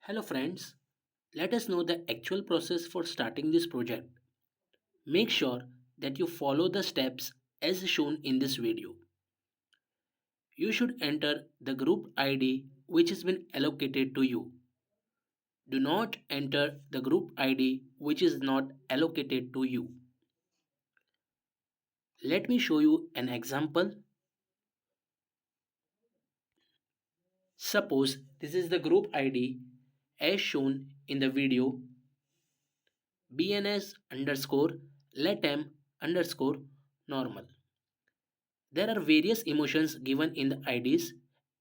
Hello friends, let us know the actual process for starting this project. Make sure that you follow the steps as shown in this video. You should enter the group ID which has been allocated to you. Do not enter the group ID which is not allocated to you. Let me show you an example. Suppose this is the group ID as shown in the video bns underscore letem underscore normal. There are various emotions given in the IDs,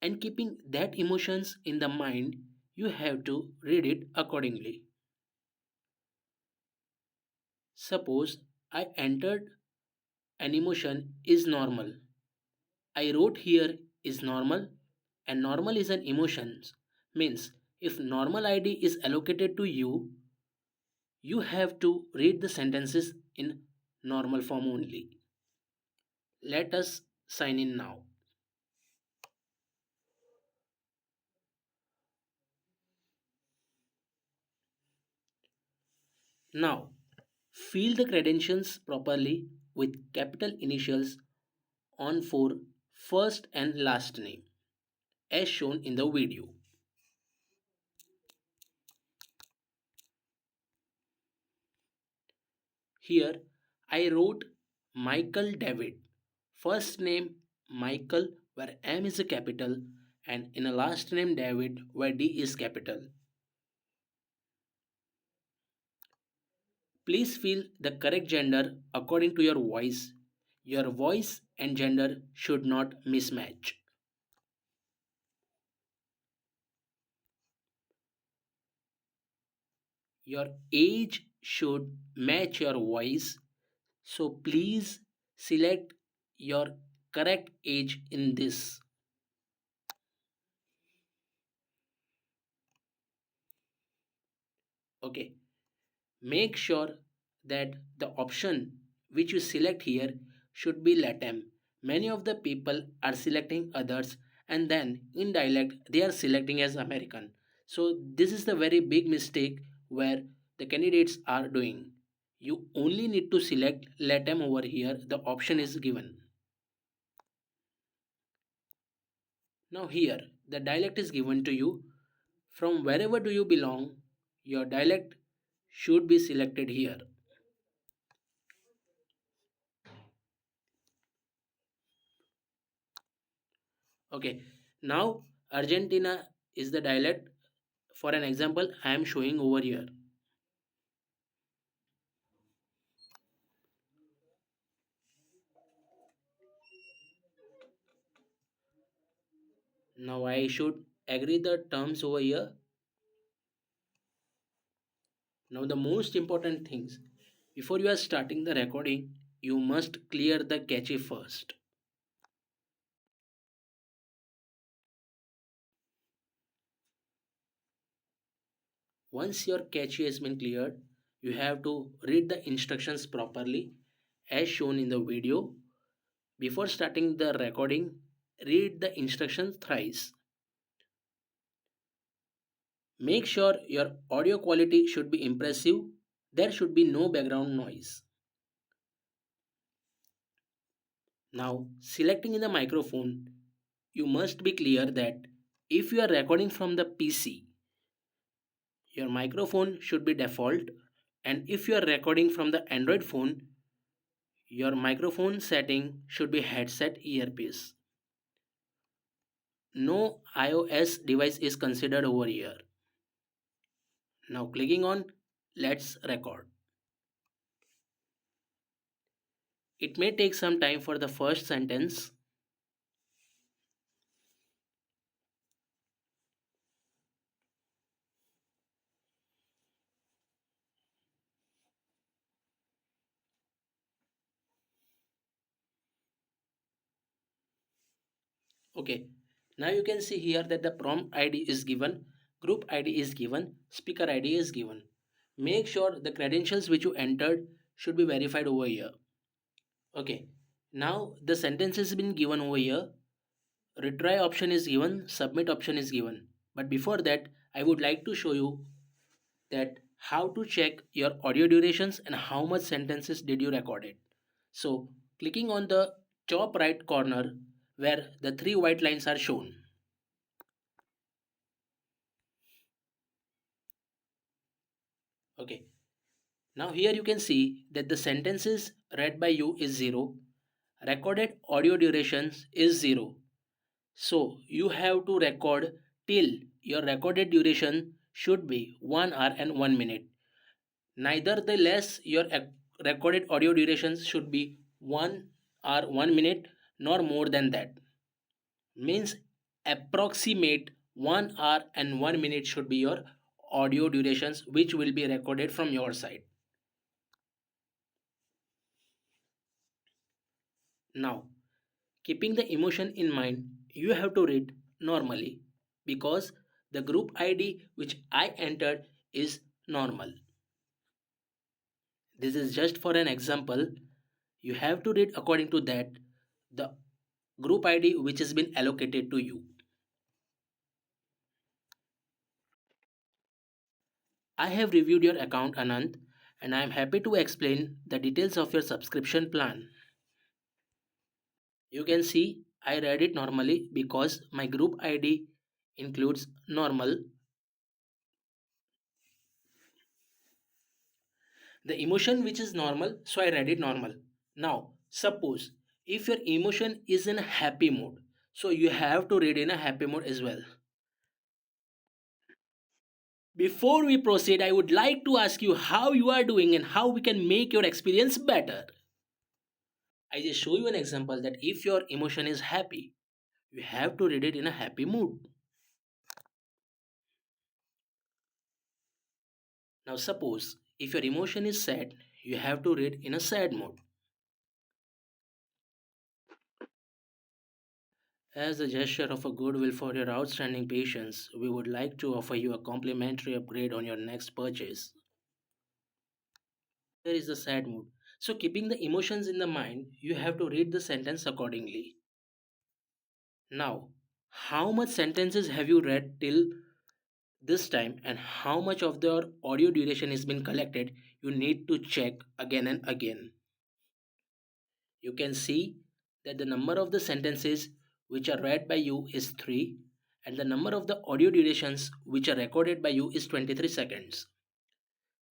and keeping that emotions in the mind, you have to read it accordingly. Suppose I entered an emotion is normal. I wrote here is normal, and normal is an emotion. Means if normal ID is allocated to you, you have to read the sentences in normal form only. Let us sign in now. Now, fill the credentials properly with capital initials on for first and last name as shown in the video. Here I wrote Michael David. First name Michael where M is a capital and in a last name David where D is capital. Please fill the correct gender according to your voice. Your voice and gender should not mismatch. Your age should match your voice, so please select your correct age in this. Okay, make sure that the option which you select here should be Latam. Many of the people are selecting others and then in dialect they are selecting as American. So this is the very big mistake where the candidates are doing. You only need to select Latam over here, the option is given. Now here the dialect is given to you. From wherever do you belong, your dialect should be selected here. Okay, now Argentina is the dialect. For an example, I am showing over here. Now I should agree the terms over here. Now the most important things before you are starting the recording, you must clear the cache first. Once your cache has been cleared, you have to read the instructions properly as shown in the video. Before starting the recording, read the instructions thrice. Make sure your audio quality should be impressive. There should be no background noise. Now, selecting in the microphone, you must be clear that if you are recording from the PC, your microphone should be default, and if you are recording from the Android phone, your microphone setting should be headset earpiece. No iOS device is considered over here. Now clicking on let's record. It may take some time for the first sentence. Okay, now you can see here that the prompt ID is given, group ID is given, speaker ID is given. Make sure the credentials which you entered should be verified over here. Okay, now the sentence has been given over here. Retry option is given, submit option is given. But before that, I would like to show you that how to check your audio durations and how much sentences did you record it. So clicking on the top right corner where the three white lines are shown. Okay. Now here you can see that the sentences read by you is 0. Recorded audio durations is 0. So you have to record till your recorded duration should be 1 hour and 1 minute. Neither the less your recorded audio durations should be 1 hour 1 minute nor more than that. Means approximate 1 hour and 1 minute should be your audio durations which will be recorded from your side. Now, keeping the emotion in mind, you have to read normally because the group ID which I entered is normal. This is just for an example. You have to read according to that the group ID which has been allocated to you. I have reviewed your account, Anand, and I am happy to explain the details of your subscription plan. You can see I read it normally because my group ID includes normal. The emotion which is normal, so I read it normal. Now, suppose if your emotion is in a happy mode, so you have to read in a happy mode as well. Before we proceed, I would like to ask you how you are doing and how we can make your experience better. I just show you an example that if your emotion is happy, you have to read it in a happy mood. Now, suppose if your emotion is sad, you have to read in a sad mode. As a gesture of a goodwill for your outstanding patience, we would like to offer you a complimentary upgrade on your next purchase. Here is the sad mood. So, keeping the emotions in the mind, you have to read the sentence accordingly. Now, how much sentences have you read till this time and how much of their audio duration has been collected? You need to check again and again. You can see that the number of the sentences which are read by you is 3 and the number of the audio durations which are recorded by you is 23 seconds.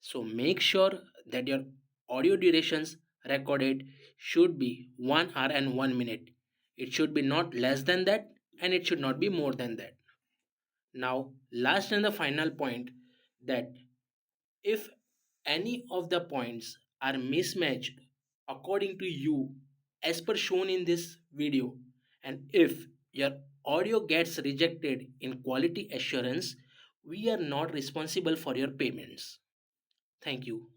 So make sure that your audio durations recorded should be 1 hour and 1 minute. It should be not less than that and it should not be more than that. Now, last and the final point that if any of the points are mismatched according to you as per shown in this video, and if your audio gets rejected in quality assurance, we are not responsible for your payments. Thank you.